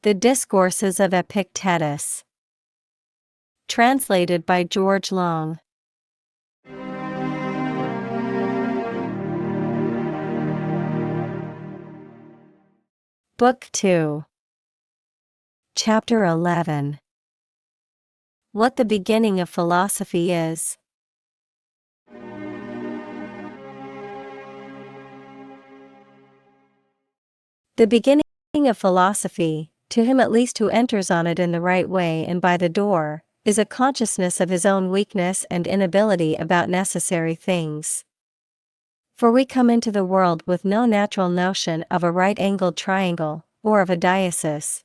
The Discourses of Epictetus. Translated by George Long. Book 2. Chapter 11. What the beginning of philosophy is. The beginning of philosophy, to him at least who enters on it in the right way and by the door, is a consciousness of his own weakness and inability about necessary things. For we come into the world with no natural notion of a right-angled triangle, or of a diesis,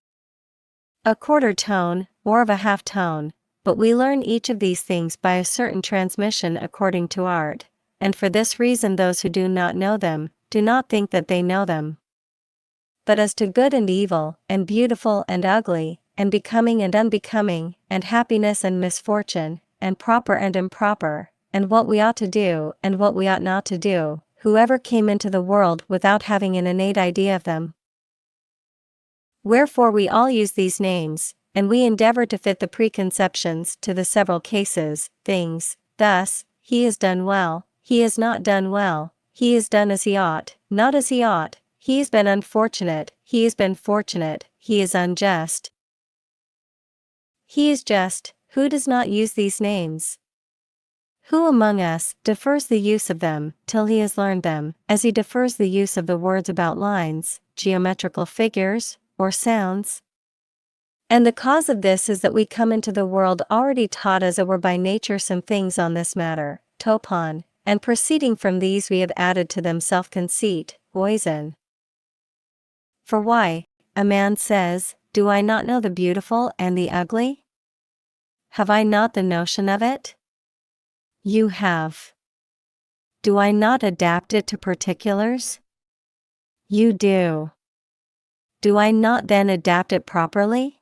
a quarter tone, or of a half tone, but we learn each of these things by a certain transmission according to art, and for this reason those who do not know them, do not think that they know them. But as to good and evil, and beautiful and ugly, and becoming and unbecoming, and happiness and misfortune, and proper and improper, and what we ought to do and what we ought not to do, whoever came into the world without having an innate idea of them? Wherefore we all use these names, and we endeavor to fit the preconceptions to the several cases, things, thus, he has done well, he has not done well, he has done as he ought, not as he ought, he has been unfortunate, he has been fortunate, he is unjust. He is just, who does not use these names? Who among us defers the use of them till he has learned them, as he defers the use of the words about lines, geometrical figures, or sounds? And the cause of this is that we come into the world already taught as it were by nature some things on this matter, topon, and proceeding from these we have added to them self-conceit, oison. For why, a man says, do I not know the beautiful and the ugly? Have I not the notion of it? You have. Do I not adapt it to particulars? You do. Do I not then adapt it properly?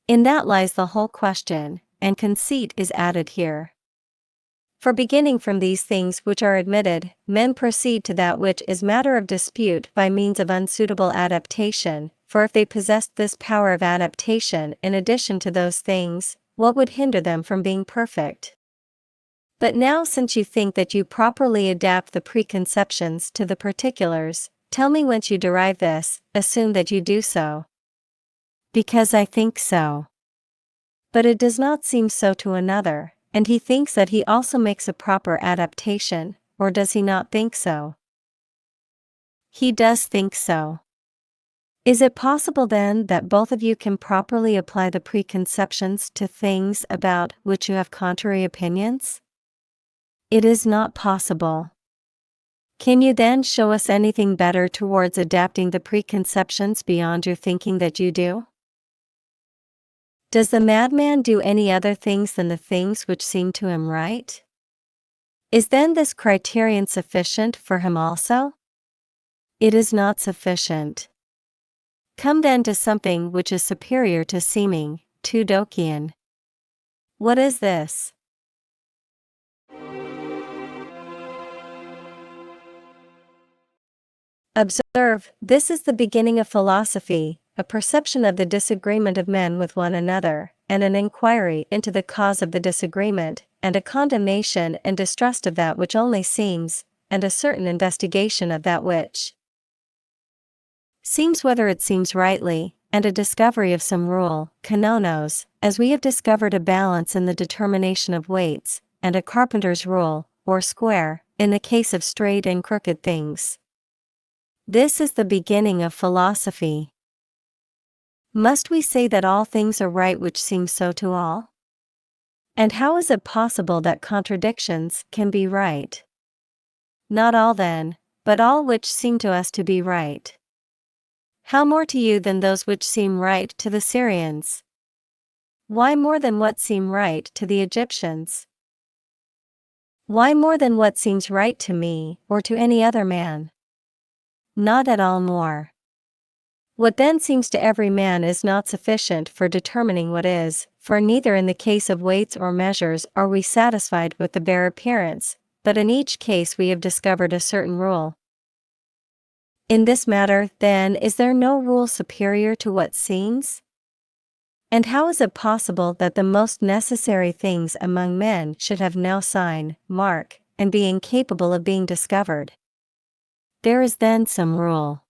In that lies the whole question, and conceit is added here. For beginning from these things which are admitted, men proceed to that which is matter of dispute by means of unsuitable adaptation, for if they possessed this power of adaptation in addition to those things, what would hinder them from being perfect? But now since you think that you properly adapt the preconceptions to the particulars, tell me whence you derive this, assume that you do so. Because I think so. But it does not seem so to another, and he thinks that he also makes a proper adaptation, or does he not think so? He does think so. Is it possible then that both of you can properly apply the preconceptions to things about which you have contrary opinions? It is not possible. Can you then show us anything better towards adapting the preconceptions beyond your thinking that you do? Does the madman do any other things than the things which seem to him right? Is then this criterion sufficient for him also? It is not sufficient. Come then to something which is superior to seeming, to Dokian. What is this? Observe, this is the beginning of philosophy, a perception of the disagreement of men with one another, and an inquiry into the cause of the disagreement, and a condemnation and distrust of that which only seems, and a certain investigation of that which seems whether it seems rightly, and a discovery of some rule, kanonos, as we have discovered a balance in the determination of weights, and a carpenter's rule, or square, in the case of straight and crooked things. This is the beginning of philosophy. Must we say that all things are right which seem so to all? And how is it possible that contradictions can be right? Not all then, but all which seem to us to be right. How more to you than those which seem right to the Syrians? Why more than what seem right to the Egyptians? Why more than what seems right to me, or to any other man? Not at all more. What then seems to every man is not sufficient for determining what is, for neither in the case of weights or measures are we satisfied with the bare appearance, but in each case we have discovered a certain rule. In this matter, then, is there no rule superior to what seems? And how is it possible that the most necessary things among men should have no sign, mark, and be incapable of being discovered? There is then some rule.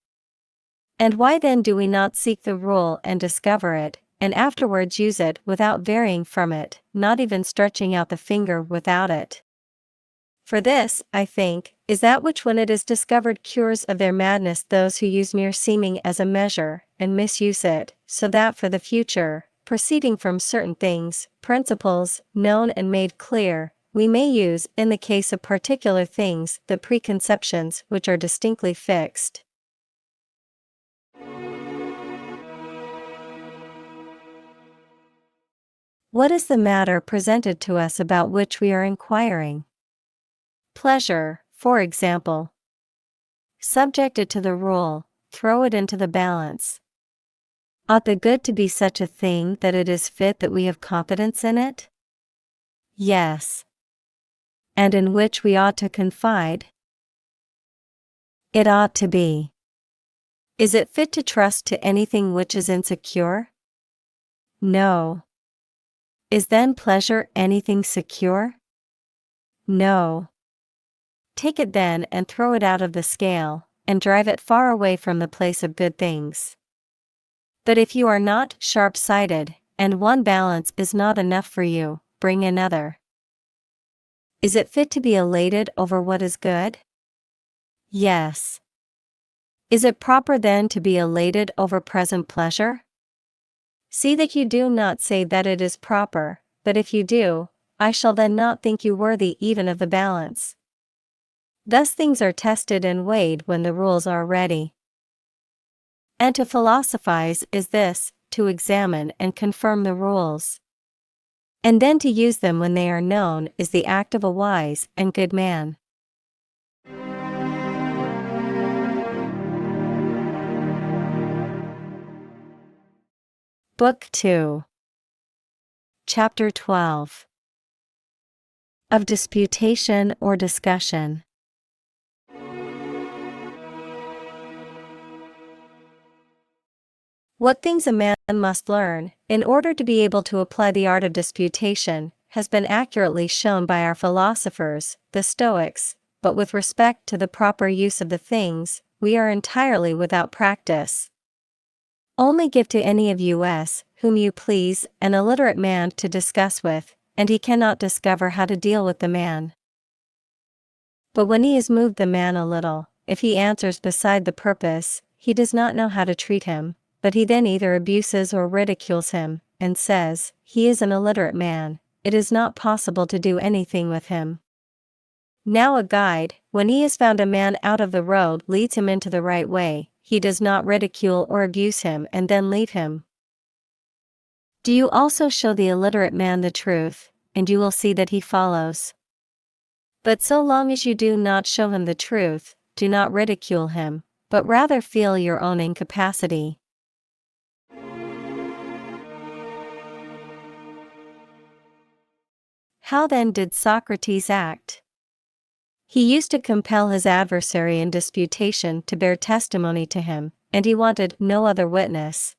And why then do we not seek the rule and discover it, and afterwards use it without varying from it, not even stretching out the finger without it? For this, I think, is that which when it is discovered cures of their madness those who use mere seeming as a measure, and misuse it, so that for the future, proceeding from certain things, principles, known and made clear, we may use, in the case of particular things, the preconceptions which are distinctly fixed. What is the matter presented to us about which we are inquiring? Pleasure, for example. Subject it to the rule, throw it into the balance. Ought the good to be such a thing that it is fit that we have confidence in it? Yes. And in which we ought to confide? It ought to be. Is it fit to trust to anything which is insecure? No. Is then pleasure anything secure? No. Take it then and throw it out of the scale, and drive it far away from the place of good things. But if you are not sharp-sighted, and one balance is not enough for you, bring another. Is it fit to be elated over what is good? Yes. Is it proper then to be elated over present pleasure? See that you do not say that it is proper, but if you do, I shall then not think you worthy even of the balance. Thus things are tested and weighed when the rules are ready. And to philosophize is this, to examine and confirm the rules. And then to use them when they are known is the act of a wise and good man. Book 2. Chapter 12. Of Disputation or Discussion. What things a man must learn, in order to be able to apply the art of disputation, has been accurately shown by our philosophers, the Stoics, but with respect to the proper use of the things, we are entirely without practice. Only give to any of us, whom you please, an illiterate man to discuss with, and he cannot discover how to deal with the man. But when he has moved the man a little, if he answers beside the purpose, he does not know how to treat him, but he then either abuses or ridicules him, and says, he is an illiterate man, it is not possible to do anything with him. Now a guide, when he has found a man out of the road, leads him into the right way, he does not ridicule or abuse him and then leave him. Do you also show the illiterate man the truth, and you will see that he follows. But so long as you do not show him the truth, do not ridicule him, but rather feel your own incapacity. How then did Socrates act? He used to compel his adversary in disputation to bear testimony to him, and he wanted no other witness.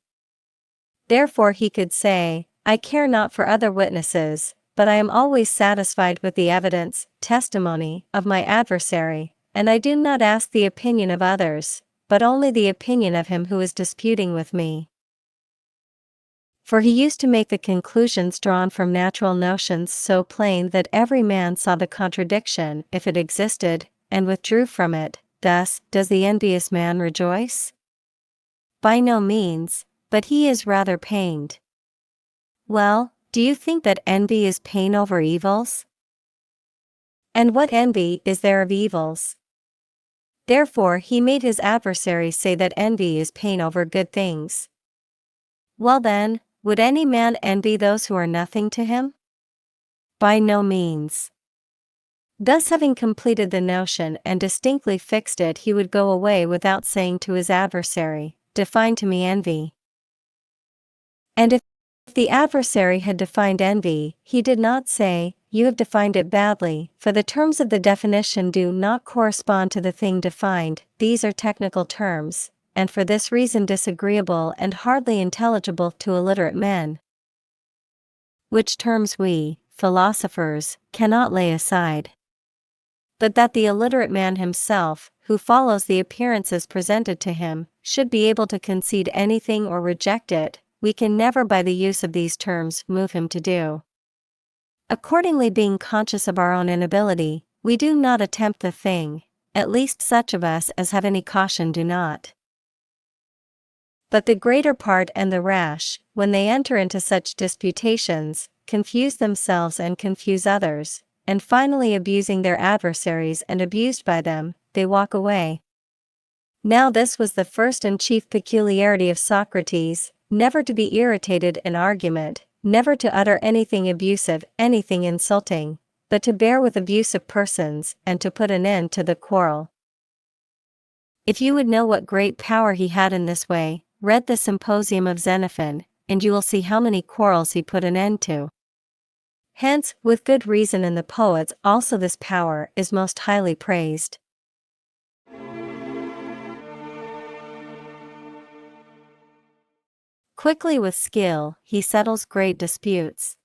Therefore he could say, I care not for other witnesses, but I am always satisfied with the evidence, testimony, of my adversary, and I do not ask the opinion of others, but only the opinion of him who is disputing with me. For he used to make the conclusions drawn from natural notions so plain that every man saw the contradiction if it existed, and withdrew from it. Thus, does the envious man rejoice? By no means, but he is rather pained. Well, do you think that envy is pain over evils? And what envy is there of evils? Therefore he made his adversary say that envy is pain over good things. Well then, would any man envy those who are nothing to him? By no means. Thus having completed the notion and distinctly fixed it, he would go away without saying to his adversary, define to me envy. And if the adversary had defined envy, he did not say, you have defined it badly, for the terms of the definition do not correspond to the thing defined. These are technical terms, and for this reason disagreeable and hardly intelligible to illiterate men. Which terms we, philosophers, cannot lay aside. But that the illiterate man himself, who follows the appearances presented to him, should be able to concede anything or reject it, we can never by the use of these terms move him to do. Accordingly, being conscious of our own inability, we do not attempt the thing, at least such of us as have any caution do not. But the greater part and the rash, when they enter into such disputations, confuse themselves and confuse others, and finally abusing their adversaries and abused by them, they walk away. Now this was the first and chief peculiarity of Socrates, never to be irritated in argument, never to utter anything abusive, anything insulting, but to bear with abusive persons, and to put an end to the quarrel. If you would know what great power he had in this way, read the Symposium of Xenophon, and you will see how many quarrels he put an end to. Hence, with good reason in the poets also this power is most highly praised. Quickly with skill, he settles great disputes.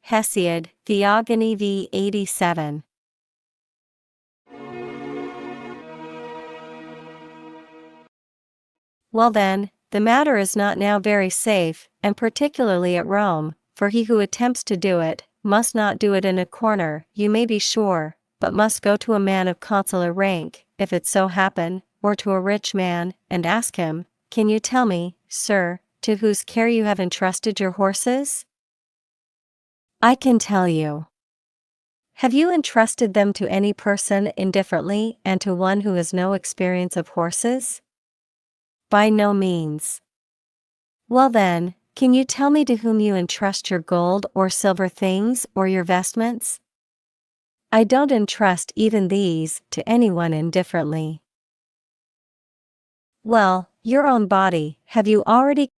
Hesiod, Theogony v. 87. Well then, the matter is not now very safe, and particularly at Rome, for he who attempts to do it, must not do it in a corner, you may be sure, but must go to a man of consular rank, if it so happen, or to a rich man, and ask him, "Can you tell me, sir, to whose care you have entrusted your horses?" "I can tell you." "Have you entrusted them to any person indifferently and to one who has no experience of horses?" "By no means." "Well then, can you tell me to whom you entrust your gold or silver things or your vestments?" "I don't entrust even these to anyone indifferently." "Well, your own body, have you already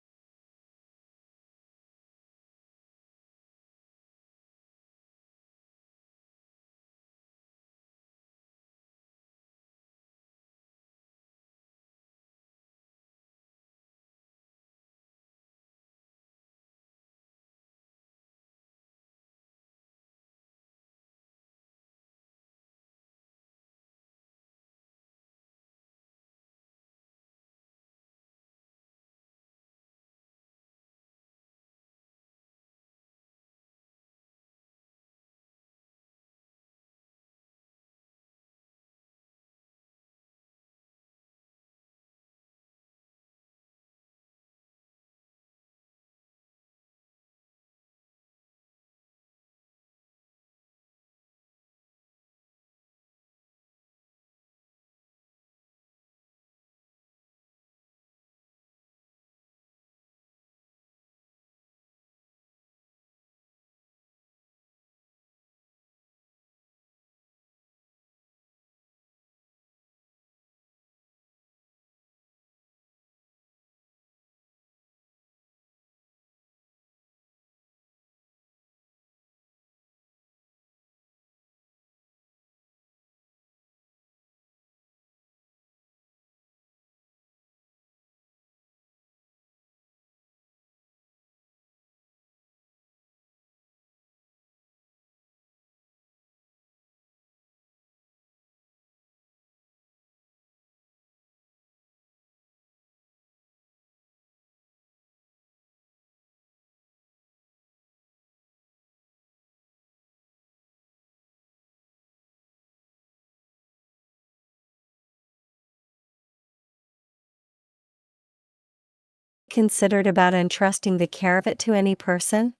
considered about entrusting the care of it to any person?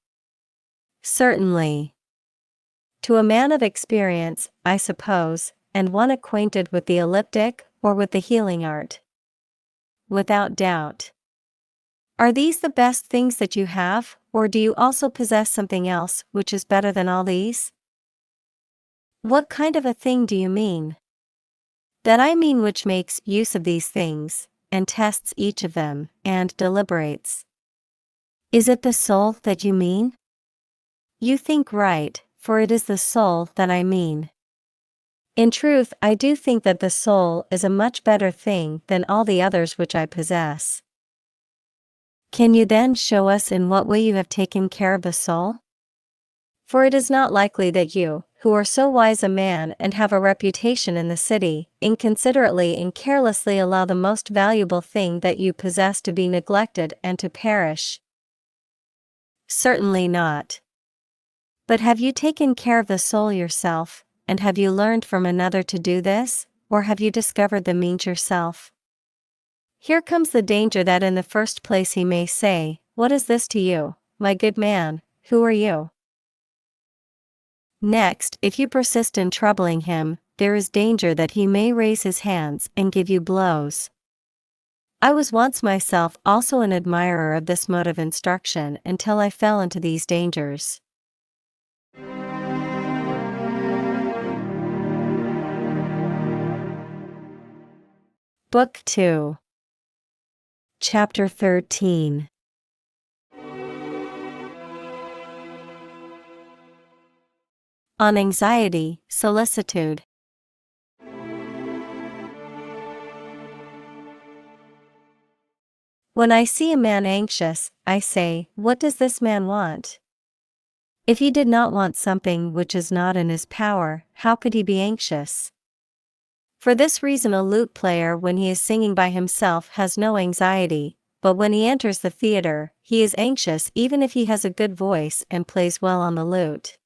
Certainly. To a man of experience, I suppose, and one acquainted with the elliptic, or with the healing art. Without doubt. Are these the best things that you have, or do you also possess something else which is better than all these? What kind of a thing do you mean? That I mean which makes use of these things, and tests each of them, and deliberates. Is it the soul that you mean? You think right, for it is the soul that I mean. In truth, I do think that the soul is a much better thing than all the others which I possess. Can you then show us in what way you have taken care of the soul? For it is not likely that you, who are so wise a man and have a reputation in the city, inconsiderately and carelessly allow the most valuable thing that you possess to be neglected and to perish. Certainly not. But have you taken care of the soul yourself, and have you learned from another to do this, or have you discovered the means yourself? Here comes the danger that in the first place he may say, "What is this to you, my good man? Who are you?" Next, if you persist in troubling him, there is danger that he may raise his hands and give you blows. I was once myself also an admirer of this mode of instruction until I fell into these dangers. Book 2. Chapter 13. On Anxiety, Solicitude. When I see a man anxious, I say, "What does this man want?" If he did not want something which is not in his power, how could he be anxious? For this reason a lute player when he is singing by himself has no anxiety, but when he enters the theater, he is anxious even if he has a good voice and plays well on the lute.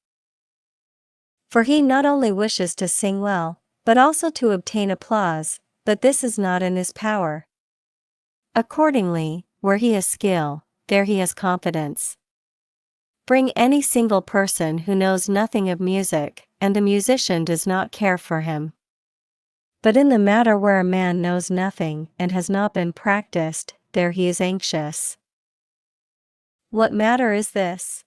For he not only wishes to sing well, but also to obtain applause, but this is not in his power. Accordingly, where he has skill, there he has confidence. Bring any single person who knows nothing of music, and the musician does not care for him. But in the matter where a man knows nothing and has not been practiced, there he is anxious. What matter is this?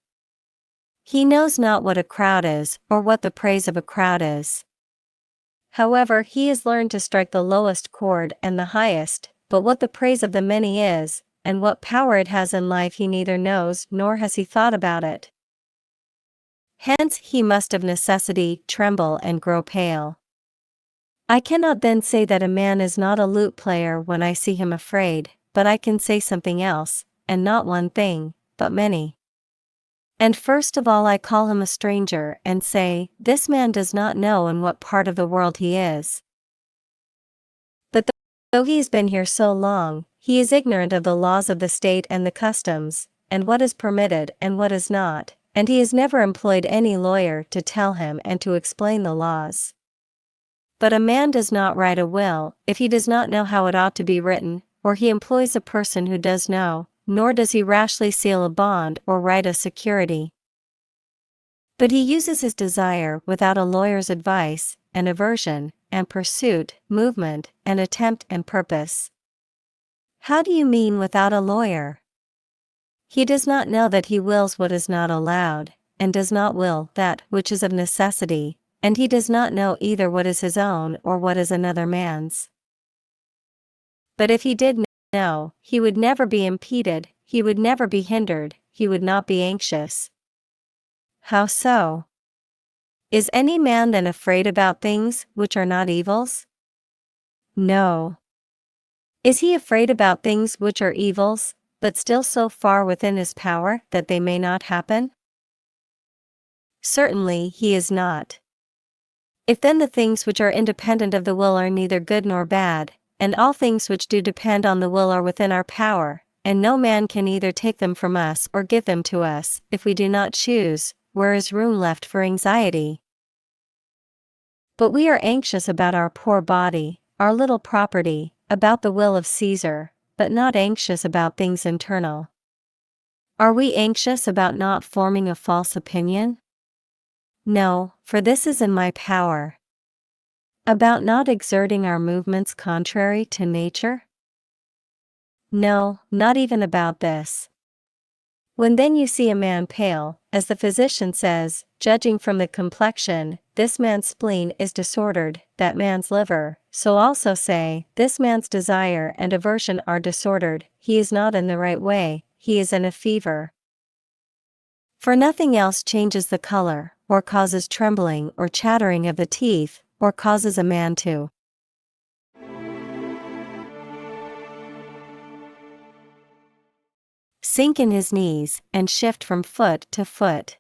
He knows not what a crowd is, or what the praise of a crowd is. However, he has learned to strike the lowest chord and the highest, but what the praise of the many is, and what power it has in life he neither knows nor has he thought about it. Hence he must of necessity tremble and grow pale. I cannot then say that a man is not a lute player when I see him afraid, but I can say something else, and not one thing, but many. And first of all I call him a stranger and say, "This man does not know in what part of the world he is." But though he has been here so long, he is ignorant of the laws of the state and the customs, and what is permitted and what is not, and he has never employed any lawyer to tell him and to explain the laws. But a man does not write a will if he does not know how it ought to be written, or he employs a person who does know, nor does he rashly seal a bond or write a security. But he uses his desire without a lawyer's advice, and aversion, and pursuit, movement, and attempt and purpose. How do you mean without a lawyer? He does not know that he wills what is not allowed, and does not will that which is of necessity, and he does not know either what is his own or what is another man's. But if he did know, he would never be impeded, he would never be hindered, he would not be anxious. How so? Is any man then afraid about things which are not evils? No. Is he afraid about things which are evils, but still so far within his power that they may not happen? Certainly he is not. If then the things which are independent of the will are neither good nor bad, and all things which do depend on the will are within our power, and no man can either take them from us or give them to us, if we do not choose, where is room left for anxiety? But we are anxious about our poor body, our little property, about the will of Caesar, but not anxious about things internal. Are we anxious about not forming a false opinion? No, for this is in my power. About not exerting our movements contrary to nature? No, not even about this. When then you see a man pale, as the physician says, judging from the complexion, this man's spleen is disordered, that man's liver, so also say, this man's desire and aversion are disordered, he is not in the right way, he is in a fever. For nothing else changes the color, or causes trembling or chattering of the teeth, or causes a man to sink in his knees, and shift from foot to foot.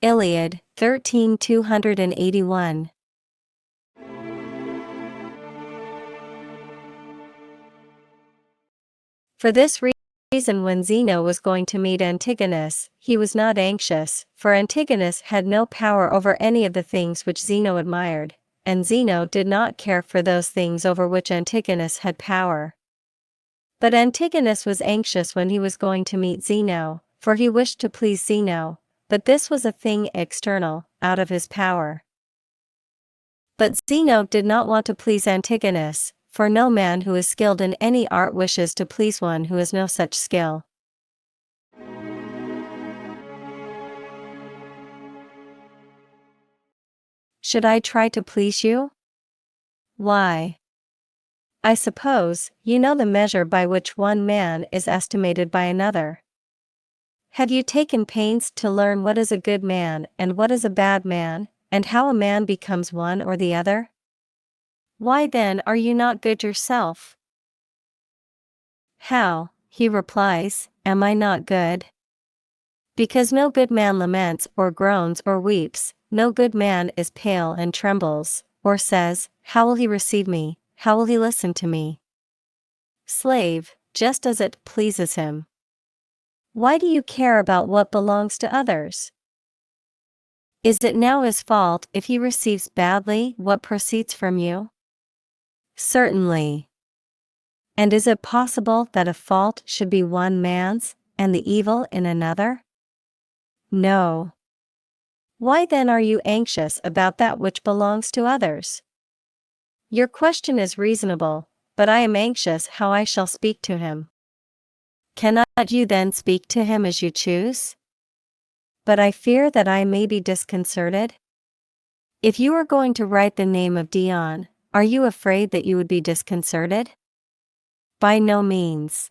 Iliad, 13:281. For this reason, when Zeno was going to meet Antigonus, he was not anxious, for Antigonus had no power over any of the things which Zeno admired, and Zeno did not care for those things over which Antigonus had power. But Antigonus was anxious when he was going to meet Zeno, for he wished to please Zeno, but this was a thing external, out of his power. But Zeno did not want to please Antigonus, for no man who is skilled in any art wishes to please one who has no such skill. Should I try to please you? Why? I suppose you know the measure by which one man is estimated by another. Have you taken pains to learn what is a good man and what is a bad man, and how a man becomes one or the other? Why then are you not good yourself? How, he replies, am I not good? Because no good man laments or groans or weeps, no good man is pale and trembles, or says, how will he receive me, how will he listen to me? Slave, just as it pleases him. Why do you care about what belongs to others? Is it now his fault if he receives badly what proceeds from you? Certainly. And is it possible that a fault should be one man's, and the evil in another? No. Why then are you anxious about that which belongs to others? Your question is reasonable, but I am anxious how I shall speak to him. Cannot you then speak to him as you choose? But I fear that I may be disconcerted. If you are going to write the name of Dion, are you afraid that you would be disconcerted? By no means.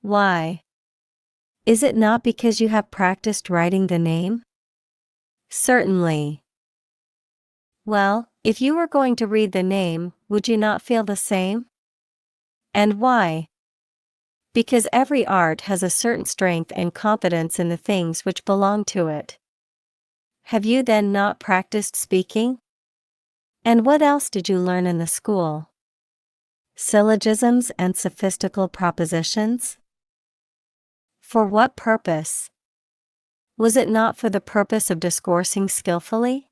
Why? Is it not because you have practiced writing the name? Certainly. Well, if you were going to read the name, would you not feel the same? And why? Because every art has a certain strength and confidence in the things which belong to it. Have you then not practiced speaking? And what else did you learn in the school? Syllogisms and sophistical propositions? For what purpose? Was it not for the purpose of discoursing skillfully?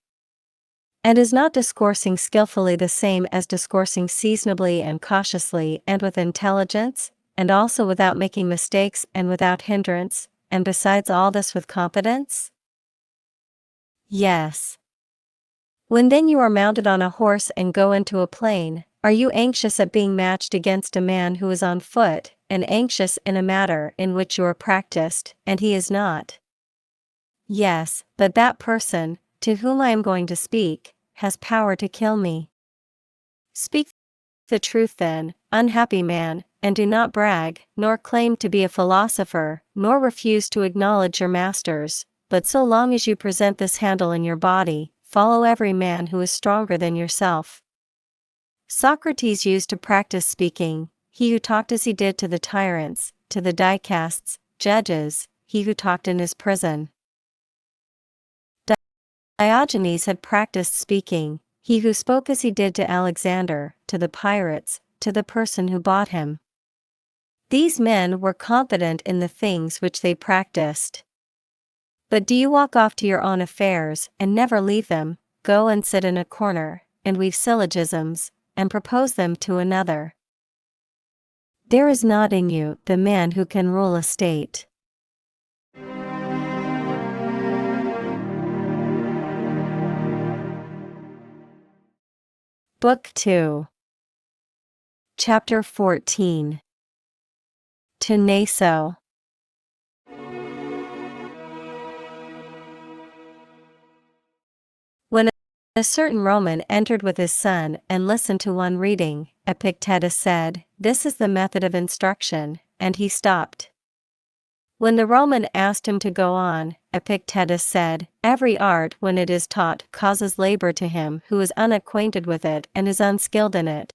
And is not discoursing skillfully the same as discoursing seasonably and cautiously and with intelligence, and also without making mistakes and without hindrance, and besides all this with confidence? Yes. When then you are mounted on a horse and go into a plain, are you anxious at being matched against a man who is on foot, and anxious in a matter in which you are practiced, and he is not? Yes, but that person, to whom I am going to speak, has power to kill me. Speak the truth then, unhappy man, and do not brag, nor claim to be a philosopher, nor refuse to acknowledge your masters, but so long as you present this handle in your body, follow every man who is stronger than yourself. Socrates used to practice speaking, he who talked as he did to the tyrants, to the dicasts, judges, he who talked in his prison. Diogenes had practiced speaking, he who spoke as he did to Alexander, to the pirates, to the person who bought him. These men were confident in the things which they practiced. But do you walk off to your own affairs, and never leave them, go and sit in a corner, and weave syllogisms, and propose them to another? There is not in you the man who can rule a state. Book 2. Chapter 14. To Naso. When a certain Roman entered with his son and listened to one reading, Epictetus said, "This is the method of instruction," and he stopped. When the Roman asked him to go on, Epictetus said, "Every art when it is taught causes labor to him who is unacquainted with it and is unskilled in it."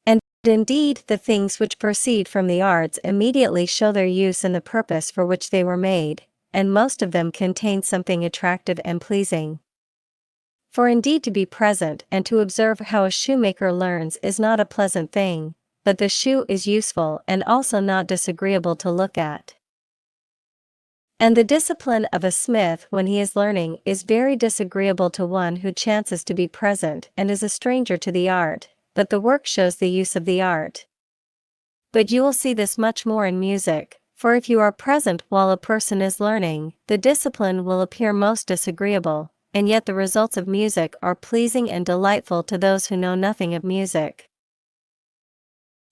And indeed the things which proceed from the arts immediately show their use and the purpose for which they were made, and most of them contain something attractive and pleasing. For indeed to be present and to observe how a shoemaker learns is not a pleasant thing, but the shoe is useful and also not disagreeable to look at. And the discipline of a smith when he is learning is very disagreeable to one who chances to be present and is a stranger to the art, but the work shows the use of the art. But you will see this much more in music, for if you are present while a person is learning, the discipline will appear most disagreeable, and yet the results of music are pleasing and delightful to those who know nothing of music.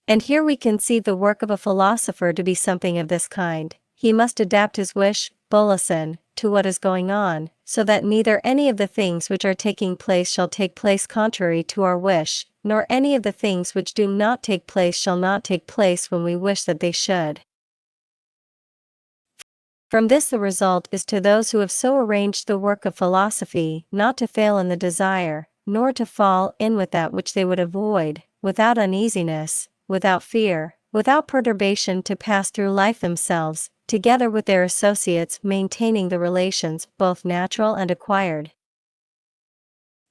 And here we conceive the work of a philosopher to be something of this kind. He must adapt his wish, volition, to what is going on, so that neither any of the things which are taking place shall take place contrary to our wish, nor any of the things which do not take place shall not take place when we wish that they should. From this the result is to those who have so arranged the work of philosophy not to fail in the desire, nor to fall in with that which they would avoid, without uneasiness, without fear, without perturbation to pass through life themselves, together with their associates maintaining the relations both natural and acquired.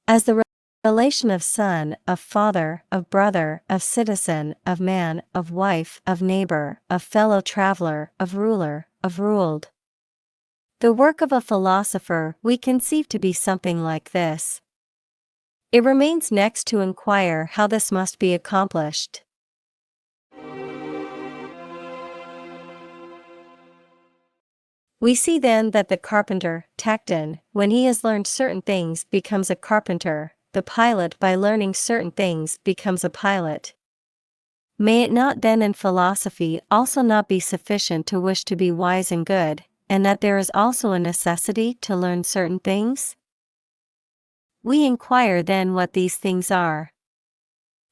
As the relation of son, of father, of brother, of citizen, of man, of wife, of neighbor, of fellow traveler, of ruler, of ruled. The work of a philosopher we conceive to be something like this. It remains next to inquire how this must be accomplished. We see then that the carpenter, Tacton, when he has learned certain things becomes a carpenter, the pilot by learning certain things becomes a pilot. May it not then in philosophy also not be sufficient to wish to be wise and good, and that there is also a necessity to learn certain things? We inquire then what these things are.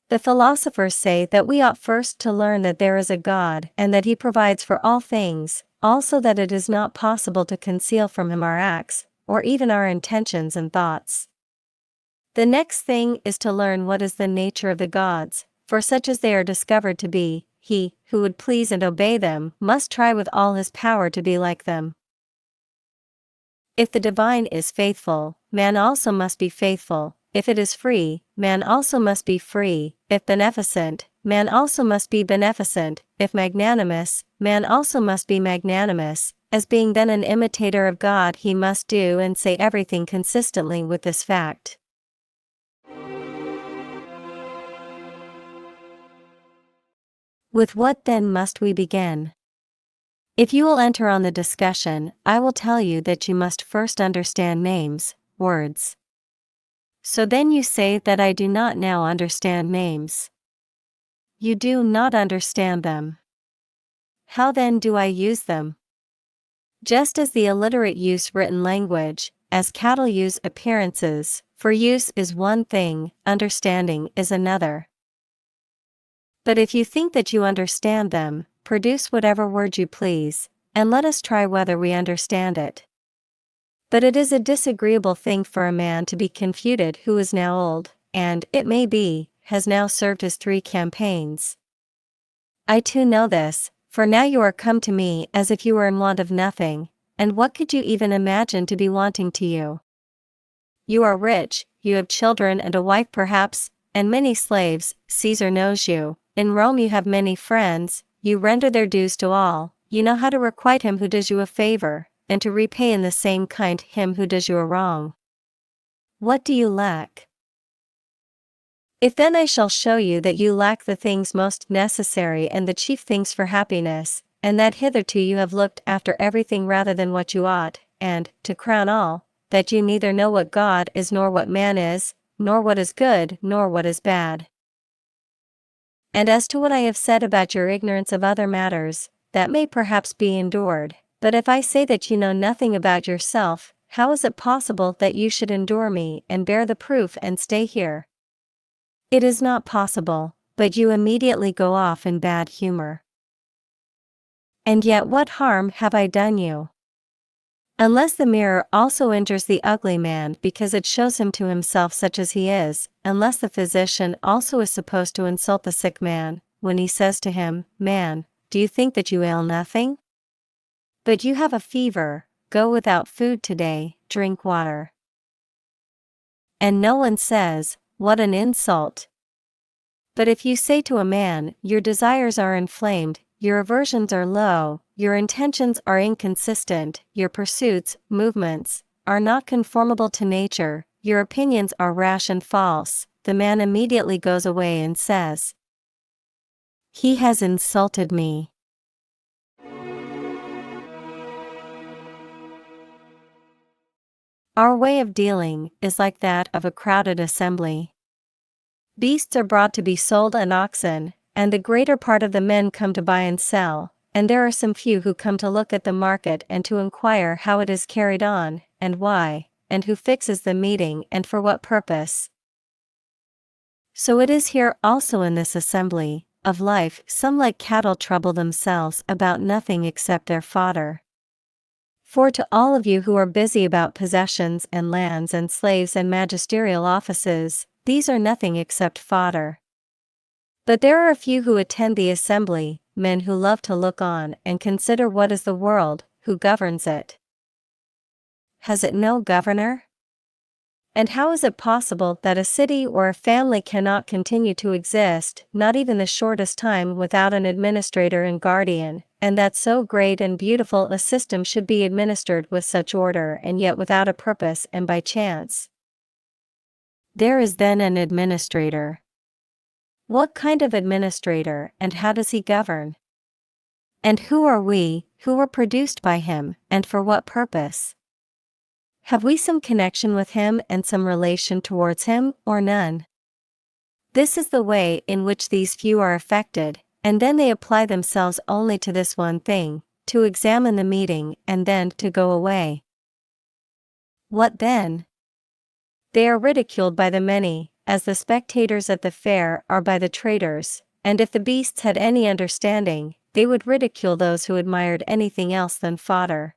The philosophers say that we ought first to learn that there is a God and that He provides for all things, also that it is not possible to conceal from Him our acts, or even our intentions and thoughts. The next thing is to learn what is the nature of the gods, for such as they are discovered to be, he, who would please and obey them, must try with all his power to be like them. If the divine is faithful, man also must be faithful. If it is free, man also must be free. If beneficent, man also must be beneficent. If magnanimous, man also must be magnanimous. As being then an imitator of God, he must do and say everything consistently with this fact. With what then must we begin? If you will enter on the discussion, I will tell you that you must first understand names, words. So then you say that I do not now understand names. You do not understand them. How then do I use them? Just as the illiterate use written language, as cattle use appearances, for use is one thing, understanding is another. But if you think that you understand them, produce whatever word you please, and let us try whether we understand it. But it is a disagreeable thing for a man to be confuted who is now old, and, it may be, has now served his 3 campaigns. I too know this, for now you are come to me as if you were in want of nothing, and what could you even imagine to be wanting to you? You are rich, you have children and a wife perhaps, and many slaves, Caesar knows you, in Rome you have many friends, you render their dues to all, you know how to requite him who does you a favor, and to repay in the same kind him who does you a wrong. What do you lack? If then I shall show you that you lack the things most necessary and the chief things for happiness, and that hitherto you have looked after everything rather than what you ought, and, to crown all, that you neither know what God is nor what man is, nor what is good nor what is bad. And as to what I have said about your ignorance of other matters, that may perhaps be endured, but if I say that you know nothing about yourself, how is it possible that you should endure me and bear the proof and stay here? It is not possible, but you immediately go off in bad humor. And yet what harm have I done you? Unless the mirror also injures the ugly man because it shows him to himself such as he is, unless the physician also is supposed to insult the sick man, when he says to him, "Man, do you think that you ail nothing? But you have a fever, go without food today, drink water." And no one says, "What an insult!" But if you say to a man, "Your desires are inflamed, your aversions are low, your intentions are inconsistent, your pursuits, movements, are not conformable to nature, your opinions are rash and false," the man immediately goes away and says, "He has insulted me." Our way of dealing is like that of a crowded assembly. Beasts are brought to be sold and oxen, and the greater part of the men come to buy and sell, and there are some few who come to look at the market and to inquire how it is carried on, and why, and who fixes the meeting and for what purpose. So it is here also in this assembly of life. Some like cattle trouble themselves about nothing except their fodder. For to all of you who are busy about possessions and lands and slaves and magisterial offices, these are nothing except fodder. But there are a few who attend the assembly, men who love to look on and consider what is the world, who governs it. Has it no governor? And how is it possible that a city or a family cannot continue to exist, not even the shortest time, without an administrator and guardian, and that so great and beautiful a system should be administered with such order and yet without a purpose and by chance? There is then an administrator. What kind of administrator, and how does he govern? And who are we, who were produced by him, and for what purpose? Have we some connection with him and some relation towards him, or none? This is the way in which these few are affected, and then they apply themselves only to this one thing, to examine the meeting and then to go away. What then? They are ridiculed by the many, as the spectators at the fair are by the traders, and if the beasts had any understanding, they would ridicule those who admired anything else than fodder.